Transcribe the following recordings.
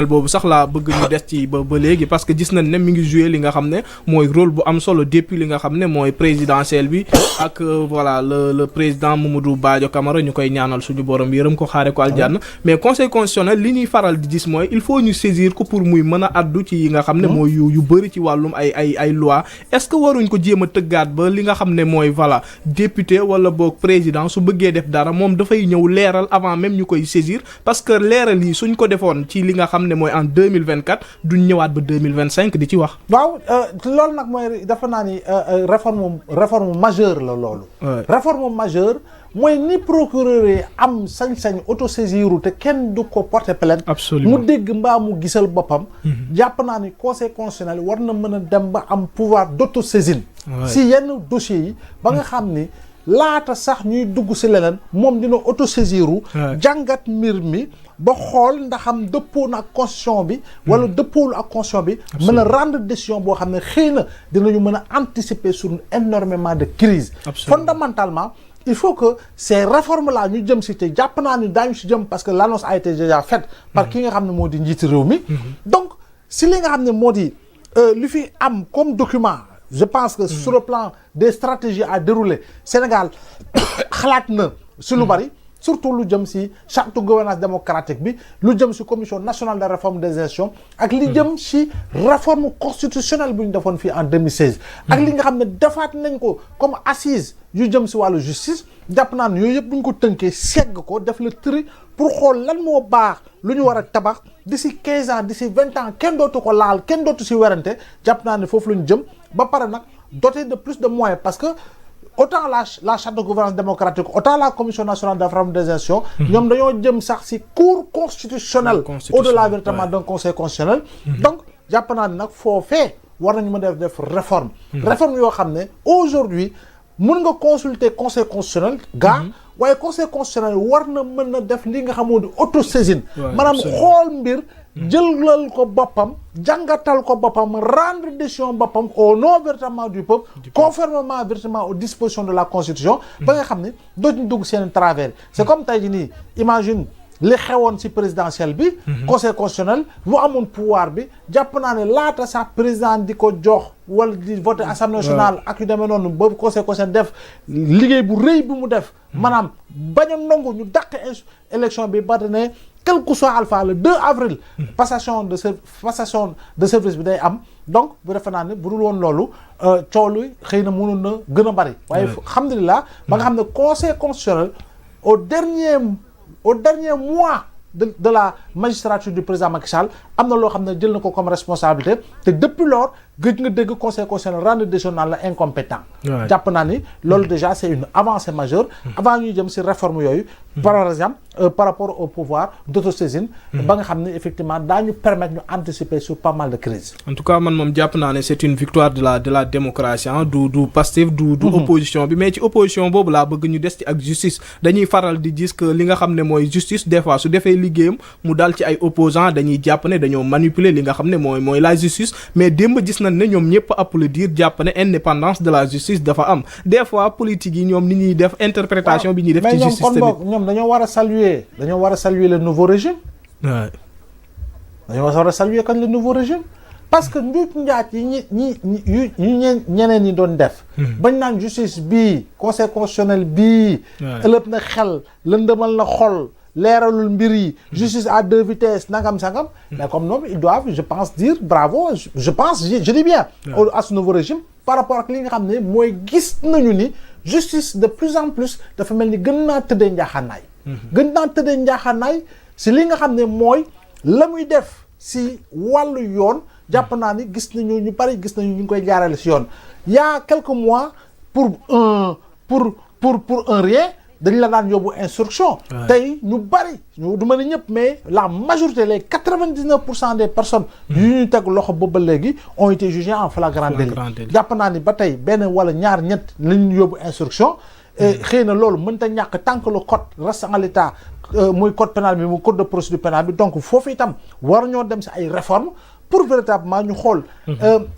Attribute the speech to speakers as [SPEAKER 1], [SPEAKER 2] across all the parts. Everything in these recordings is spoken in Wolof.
[SPEAKER 1] boobu sax laa bëgg ñu des ci ba léegi parce que gis nañ ne mi ngi joué li nga xam ne mooy rôle bu am solo depuis li nga xam ne mooy présidentielle bi ak voilà le président Mamadou Badio Camara ñu koy ñaanal suñu borom yërëm ko xaare ko aljanna mais conseil constitutionnel li ñuy faral di gis mooy il faut ñu saisir ko pour muy mën a addu ci yi nga xam ne mooy yu bëri ci wàllum ay loi est-ce que waruñ ko jéem a tëggaat ba li nga xam ne mooy voilà député wala boog président su bëggee def dara moom dafay ñëw leeral avant même ñu koy saisir parce que leeral yi suñ ko defoon ci li nga xam ne mooy en 2024 duñ ñëwaat ba 2025 di ci wax.
[SPEAKER 2] waaw loolu nag mooy dafa naa ni réforme majeure la loolu. réforme majeure mooy ni procureur yi am sañ-sañ autosaisiru te kenn du ko porter plainte.
[SPEAKER 1] absolument
[SPEAKER 2] mu dégg mbaa mu gisal boppam. jàpp naa ni conseil constitutionnel war na mën a dem ba am pouvoir d'autosaisine. si yenn dossiers yi ba nga xam ni laata sax ñuy dugg si leneen moom dina autosaisiru. jàngat mbir mi. ba xool ndax am dëppoo na ak constitution bi wala dëppoolu ak constitution bi mën a rendre décision boo xam ne xëy na dinañu mën a anticiper sur énormément de crises. Fondamentalement il faut que ces réformes là ñu jëm si te jàpp naa ni daañu si jëm parce que l'annonce a été déjà faite par ki nga xam ne moo di njiiti réew mi donc si li nga xam ne moo di li fi am comme document je pense que sur le plan des stratégies à dérouler Sénégal xalaat na si lu bari surtout lu jëm si charte de gouvernance démocratique bi lu jëm si commission nationale de réforme des institutions ak li jëm si réforme constitutionnelle bu ñu defoon fii en 2016 ak li nga xam ne defaat nañ ko comme assise yu jëm si wàllu justice jàpp naa ne yooyu yëpp bu ñu ko tënkee segg ko def le tri pour xool lan moo baax lu ñu war a tabax d'ici 15 ans d'ici 20 ans kenn dootu ko laal kenn dootu si werante jàpp naa ne foofu la ñu jëm ba pare nag doté de plus de moyens parce que autant la charte de gouvernance démocratique autant la commission nationale de réforme des institutions ñoom dañoo jëm sax si cour constitutionnelle au-delà véritablement d'un conseil constitutionnel donc jàpp naa ne nag foofee war nañu mën a def réforme yoo xam ne aujourd'hui mën nga consulter conseil constitutionnel waaye conseil constitutionnel war na mën a def li nga xamoo di autosaisine maanaam xool mbir jëlal ko boppam jàngatal ko boppam rendre décision boppam au nom véritablement du peuple conformément véritablement aux dispositions de la constitution ba nga xam ne dootuñu dugg seen travers c'est comme tey jii nii imagine li xewoon ci présidentielle bi conseil constitutionnel bu amoon pouvoir bi jàpp naa ne laata sax président di ko jox wala di voter assemblée nationale ak yu demee noonu boobu conseil constitutionnel def liggéey bu rëy bi mu def maanaam bañ a nangu ñu dàq élection bi ba ne quel que soit alpha le 2 avril passation de service bi day am donc bu defe naa ne bu dul woon loolu coow li xëy na mënoon na gën a bari waaye alhamdulilah ba nga xam ne conseil constitutionnel au dernier mois de la magistrature du président Macky Sall am na loo xam ne jël na ko comme responsabilité te depuis lors gëj nga dégg conseil constitutionnel rendre décision naan la incompétent jàpp naa ni loolu déjà c'est une avancée majeure avant ñuy jëm ci réforme yooyu par exemple par rapport au pouvoir d'autosaisine ba nga xam ne effectivement daañu permettre ñu anticiper sur pas mal de crises
[SPEAKER 1] en tout cas man moom jàpp naa ne c'est une victoire de la démocratie du Pastef du opposition bi mais ci opposition boobu laa bëgg ñu des ci ak justice dañuy faral di gis que li nga xam ne mooy justice des fois su defee liggéeyam mu dal ci ay opposants dañuy jàpp ne dañoo manipuler li nga xam ne mooy la justice mais démb gis nañ ne ñoom ñëpp applaudir jàpp ne indépendance de la justice dafa am des fois politique yi ñoom ni ñuy def interprétation bi ñuy def ci justice tamit
[SPEAKER 2] ñoom dañoo war a saluer le nouveau régime dañoo war a saluer kan le nouveau régime parce que njuuj njaaj yi ñeneen ñi doon def bañ naan justice bii conseil constitutionnel bii ëlëb na xel lëndëmal na xol leeralul mbir yi justice à deux vitesses nangam sangam mais comme noonu ils doivent je pense dire bravo je dis bien à ce nouveau régime par rapport ak li nga xam ne mooy gis nañu ni justice de plus en plus dafa mel ni gën naa tëddee njaaxaanaay si li nga xam ne mooy la muy def si wàllu yoon jàpp naa ni gis nañu ñu bari gis nañu ñu ngi koy jaarale si yoon il y a quelques mois pour un rien dañ la daan yóbbu instruction tey ñu bari ñu du mën a ñëpp mais la majorité les 99% des personnes yu ñu teg loxo boobu ba léegi ont été jugées en flagrant délit jàpp naa ni ba tey benn wala ñaar ñett lañu yóbbu instruction xëy na loolu mënta ñàkk tant que le code reste en l'état muy code pénal bi mu code de procédure pénale bi donc foofu itam war ñoo dem si ay réformes pour véritablement ñu xool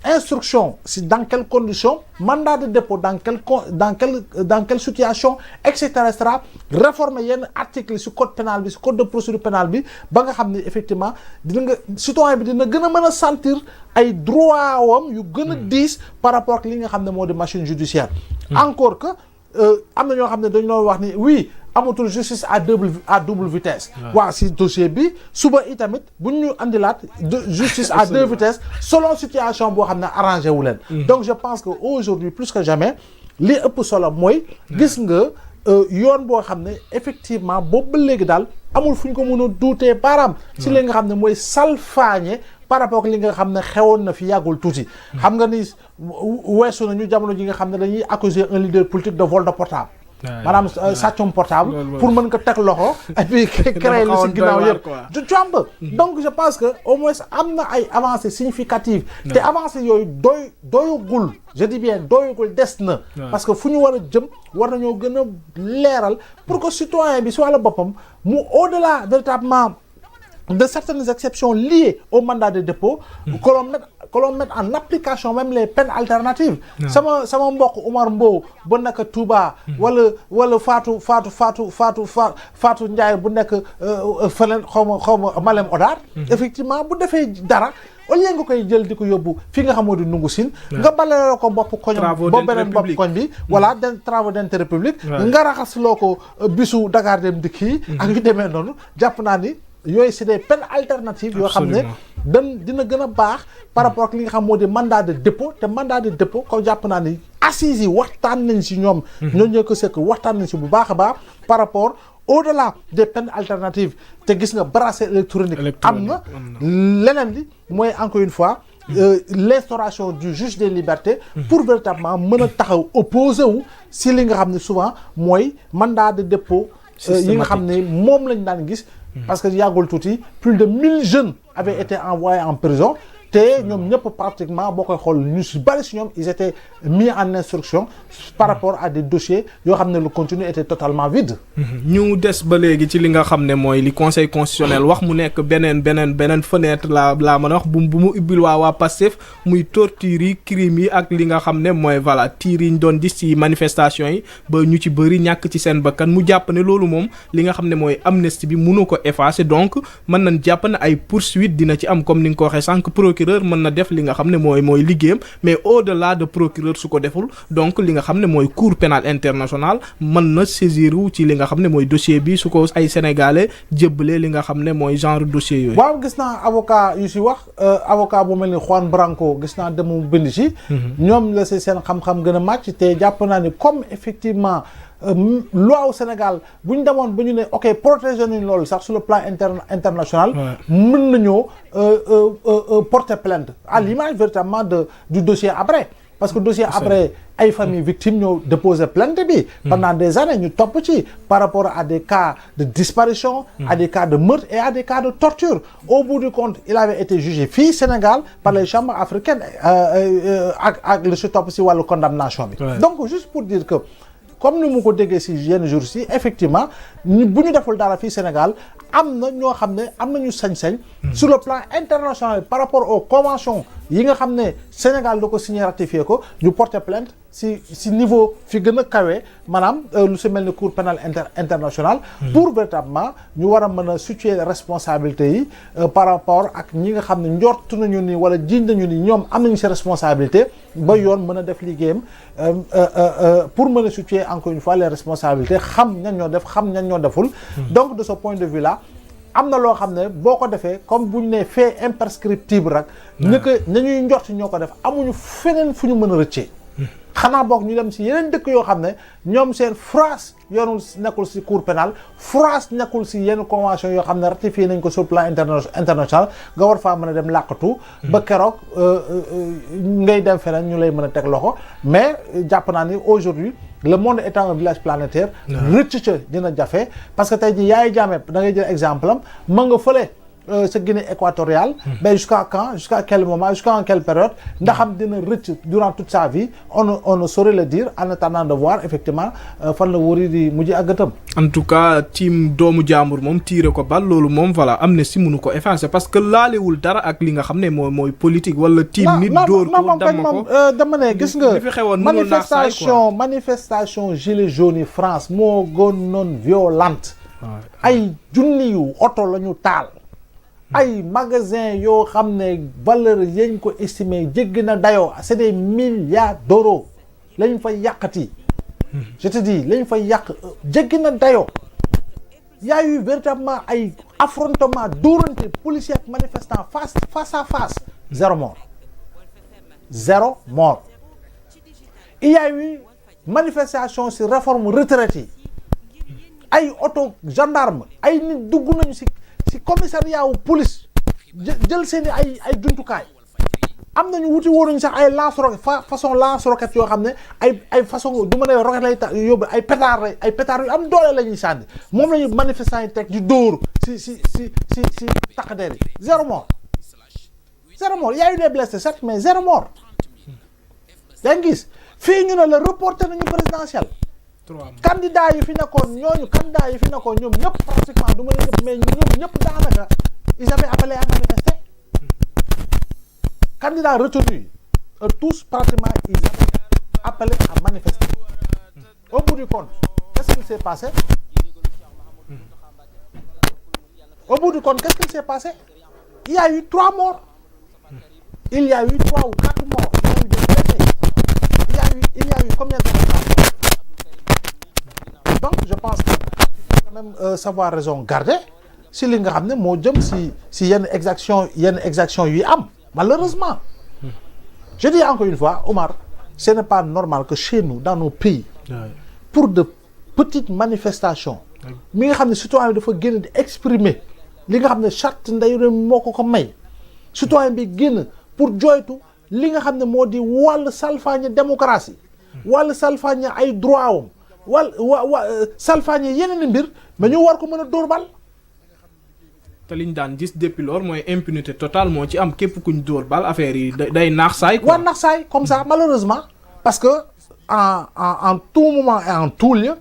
[SPEAKER 2] instruction si dans quelles conditions, mandat de dépôt dans quelle situation, etc., etc. Réformer yenn article si code pénal bi si code de procédure pénale bi ba nga xam ne effectivement dina nga citoyen bi dina gën a mën a sentir ay droit wam yu gën a diis par rapport ak li nga xam ne moo di machine judiciaire. Encore que am na ñoo xam ne dañu doon wax ni oui amatul justice à double vitesse. waaw si dossier bi suba itamit bu ñu andilaat justice à deux vitesses selon situation boo xam ne arrangé wu leen. Donc je pense que aujourd'hui plus que jamais li ëpp solo mooy gis nga yoon boo xam ne effectivement boobu ba léegi daal amul fu ñu ko mën a duutee baaraam si li nga xam ne mooy salfaañe par rapport ak li nga xam ne xewoon na fi yàggul tuuti. xam nga ni weesu nañu jamono ji nga xam ne dañuy accuser un leader politique de vol de portable. maanaam sàccum portable pour mën ko teg loxo et puis créer li si ginnaaw yëpp tu vois. Donc je pense que au moins am na ay avancées significatives te avancées yooyu doyugul je dis bien doyugul des na parce que fu ñu war a jëm war nañoo gën a leeral pour que citoyen bi si wàllu boppam mu au-delà véritablement de certaines exceptions liées au mandat de dépôt que l'on mette en application même les peines alternatives. sama mbokk Oumar Mbow bu nekk Touba wala Fatou Ndiaye bu nekk feneen xaw ma Malem Odar. Effectivement bu defee dara au lieu nga koy jël di ko yóbbu fi nga xamoo di nungu sin nga balale ko bopp koñam boo beneen bopp koñ bi voilà travaux d'intérêt public nga raxasloo ko bisu Dakar Dem Dikk yi ak yu demee noonu jàpp naa ni yooyu c'est des peines alternatives yoo xam ne dina gën a baax par rapport ak li nga xam moo di mandat de dépôt te mandat de dépôt ko jàpp naa ni assises yi waxtaan nañ si ñoom ñoo ko sekk waxtaan nañ si bu baax a baax par rapport au-delà des peines alternatives te gis nga bracelet électronique am na leneen li mooy encore une fois l'instauration du juge des libertés pour véritablement mën a taxaw opposé wu si li nga xam ne souvent mooy mandat de dépôt yi nga xam ne moom lañ daan gis parce que yàggul tuuti plus de 1000 jeunes avaient été envoyés en prison te ñoom ñëpp pratiquement boo koy xool ñu si bari si ñoom ils étaient mis en instruction par rapport à des dossiers yoo xam ne le contenu était totalement vide.
[SPEAKER 1] ñu des ba léegi ci li nga xam ne mooy li conseil constitutionnel wax mu nekk beneen fenêtre la mën a wax bu mu ubbil waa Pastef muy torture yi crimes yi ak li nga xam ne mooy voilà tiir yi ñu doon gis ci manifestation yi ba ñu ci bëri ñàkk ci seen bakkan mu jàpp ne loolu moom li nga xam ne mooy amnistie bi mënu ko effacer donc mën nañ jàpp ne ay poursuites dina ci am comme ni nga ko waxee sànq procureur mën na def li nga xam ne mooy liggéeyam mais au-delà de procureur su ko deful donc li nga xam ne mooy cour pénale internationale mën na saisir wu ci li nga xam ne mooy dossier bi su ko ay sénégalais jébbalee li nga xam ne mooy genre dossier yooyu.
[SPEAKER 2] waaw gis naa avocat yu si wax avocat bu mel ni Juan Branco gis naa demu bind si. ñoom la si seen xam-xam gën a màcc te jàpp naa ni comme effectivement. loi au Sénégal bu ñu demoon ba ñu ne ok protéger nañu loolu sax sur le plan international mën nañoo porter plainte à l'image véritablement du dossier Habré parce que dossier Habré ay famille victime ñoo déposé plainte bi pendant des années ñu topp ci par rapport à des cas de disparition à des cas de meurtre et à des cas de torture au bout du compte il avait été jugé fii Sénégal par les chambres africaines ak le si topp si wàllu condamnation bi donc juste pour dire que comme ni mu ko déggee si yenn jours yi effectivement bu ñu deful dara fii Sénégal am na ñoo xam ne am nañu sañ-sañ sur le plan international par rapport aux conventions yi nga xam ne Sénégal da ko signé ratifié ko ñu porter plainte si niveau fi gën a kawee maanaam lu si mel ni cour pénale internationale pour véritablement ñu war a mën a situer responsabilités yi par rapport ak ñi nga xam ne njortu nañu ni wala jiiñ nañu ni ñoom am nañu si responsabilité ba yoon mën a def liggéeyam pour mën a situer encore une fois les responsabilités xam ñan ñoo def xam ñan ñoo deful donc de ce point de vue là am na loo xam ne boo ko defee comme bu ñu nee fait imprescriptible rek ñuy njort ñoo ko def amuñu feneen fu ñu mën a rëccee xanaa boog ñu dem si yeneen dëkk yoo xam ne ñoom seen France yoonul nekkul si cour pénale France nekkul si yenn convention yoo xam ne ratifié nañ ko sur plan international nga war faa mën a dem làqatu ba keroog ngay dem feneen ñu lay mën a teg loxo mais jàpp naa ni aujourd'hui le monde étant un village planétaire rëcc ca dina jafe parce que tey ji Yaya Jammeh da ngay jël exemple am ma nga fële sa Guinée équatoriale. Mais jusqu'à quand, jusqu'à quel moment, jusqu'à quelle période ndax xam dina rëcc durant toute sa vie on ne saurait le dire en attendant de voir effectivement fan la wóori di mujj àggatam.
[SPEAKER 1] en tout cas tiim doomu jaambur moom tiire ko bal loolu moom voilà amnistie mënu ko effacer parce que laalewul dara ak li nga xam ne mooy politique wala tiim nit dóor ko dama ko
[SPEAKER 2] dama ne gis nga
[SPEAKER 1] li fi xewoon
[SPEAKER 2] manifestation gilet jaune yi France moo gënoon violente. ay junni yu oto la ñu taal. ay magasin yoo xam ne valeur yañ ko estimé jéggi na dayoo c'est des milliards d'euros lañ fa yàqati. je te dis lañ fa yàq jéggi na dayoo. y a eu véritablement ay affrontement dóorante policier ak manifestant face à face. zéro mort. il y a eu manifestation ci réforme retraite yi. ay auto gendarme ay nit dugg nañu ci commissariat wu police jël seeni ay jumtukaay am nañu wuti woon sax ay lance roquette façon lance roquette yoo xam ne ay façon du ma ne roquette lay yóbbu ay pétard yu am doole la ñuy sànni moom la ñu manifestant yi teg di dóor si takk der yi zéro mort y a eu des blessés certes mais zéro mort yaa ngi gis fii ñu ne la reporté nañu présidentiel candidat yi fi nekkoon ñoom ñëpp pratiquement du ma ne ñëpp mais ñoom ñëpp daanaka ils avaient appelé à manifester. Candidats retenus tous pratiquement ils avaient appelé à manifester. Au bout du compte qu'est-ce qu'il s'est passé? Il y a eu 3 morts. Il y a eu 3 ou 4 morts. Il y a eu des blessés. Il y a eu combien de morts? Donc je pense que quand même savoir raison garder si li nga xam ne moo jëm si yenn exaction yuy am malheureusement. Je dis encore une fois Omar, ce n'est pas normal que chez nous dans nos pays pour de petites manifestations mi nga xam ne citoyen bi dafa génn di exprimer li nga xam ne charte ndeyu réew moo ko may citoyen bi génn pour joytu li nga xam ne moo di wàllu salfaañe démocratie wàllu salfaañe ay droit am salfaañe yeneen mbir mais ñu war ko mën a dóor bal.
[SPEAKER 1] te liñ daan gis depuis lors mooy impunité totale moo ci am képp kuñ dóor bal affaire yi day naax saay quoi.
[SPEAKER 2] naax saay comme ça malheureusement parce que en tout moment et en tout lieu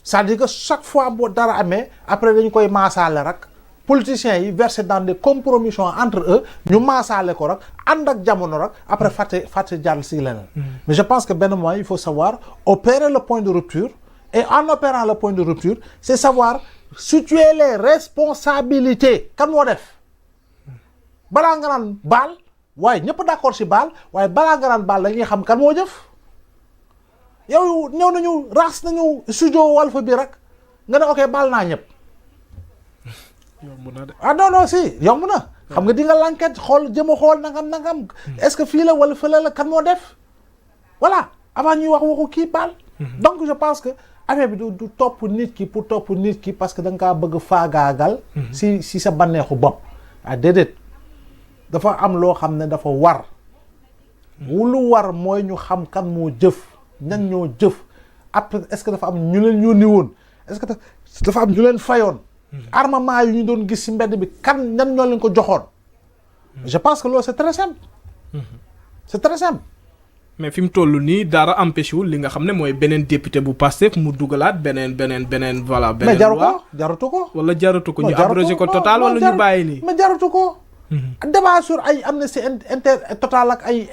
[SPEAKER 2] c'est-à-dire que chaque fois boo dara amee après dañ koy maasaale rek politiciens yi versé dans des compromissions entre eux ñu maasaale ko rek ànd ak jamono rek après fàtte jàll si leneen. mais je pense que benn moment il faut savoir opérer le point de rupture et en opérant le point de rupture c'est savoir situer les responsabilités kan moo def balaa nga naan baal waaye ñëpp d'accord si baal waaye balaa nga naan baal dañuy xam kan moo jëf yow ñëw nañu raas nañu studio Walf bi rek nga ne ok baal naa ñëpp.
[SPEAKER 1] yomb na de.
[SPEAKER 2] non si yomb na. xam nga di nga l'enquête xool jëm a xool nangam. est-ce que fii la wala fële la kan moo def voilà avant ñuy wax waxu kii baal. donc je pense que. affaire bi du topp nit ki pour topp nit ki parce que da nga kaa bëgg faagaagal. si sa banneexu bopp. déedéet dafa am loo xam ne dafa war. lu war mooy ñu xam kan moo jëf ñan ñoo jëf après est-ce que dafa am ñu leen yónni woon est-ce que dafa am ñu leen fayoon. armement yu ñu doon gis si mbedd bi kan ñan ñoo leen ko joxoon. je pense que loolu c'est très simple. c'est très simple.
[SPEAKER 1] mais fi mu toll nii dara empêché wul li nga xam ne mooy beneen député bu Pastef mu dugalaat beneen voilà. beneen loi
[SPEAKER 2] mais jaratu ko.
[SPEAKER 1] wala jaratu ko ñu abrogé ko total wala ñu bàyyi nii.
[SPEAKER 2] mais jaratu ko. débat sur ay amnistie total ak ay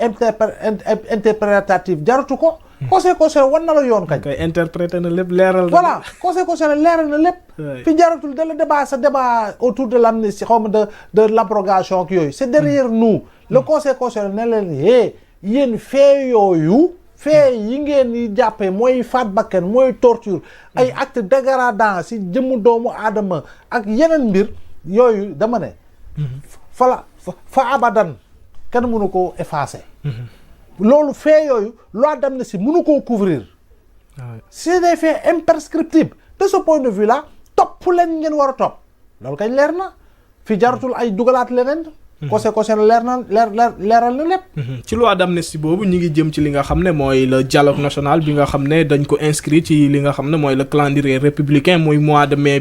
[SPEAKER 2] interprétatif jaratu ko. conseil constitutionnel war na la yoon kañ.
[SPEAKER 1] kay interprété na lépp leeral na.
[SPEAKER 2] voilà conseil constitutionnel leeral na lépp. fi jaratul de la débat autour de l'amnistie xaw ma de l'abrogation ak yooyu c'est derrière nous. le conseil constitutionnel ne leen yéen fee yooyu fee yi ngeen di jàppee mooy faat bakken mooy torture ay acte dégradant si jëmmu doomu aadama ak yeneen mbir yooyu dama ne fa abadan kenn mënu koo effacer loolu fee yooyu loi d'amnistie mënu koo couvrir c'est des faits imprescriptibles de ce point de vue là topp leen ngeen war a topp loolu kañ leer na fi jaratul ay dugalaat leneen conseil leeral na lépp.
[SPEAKER 1] ci loi d'amnistie boobu ñi ngi jëm ci li nga xam ne mooy le dialogue national bi nga xam ne dañ ko inscrit ci li nga xam ne mooy le calendrier républicain mooy mois de mai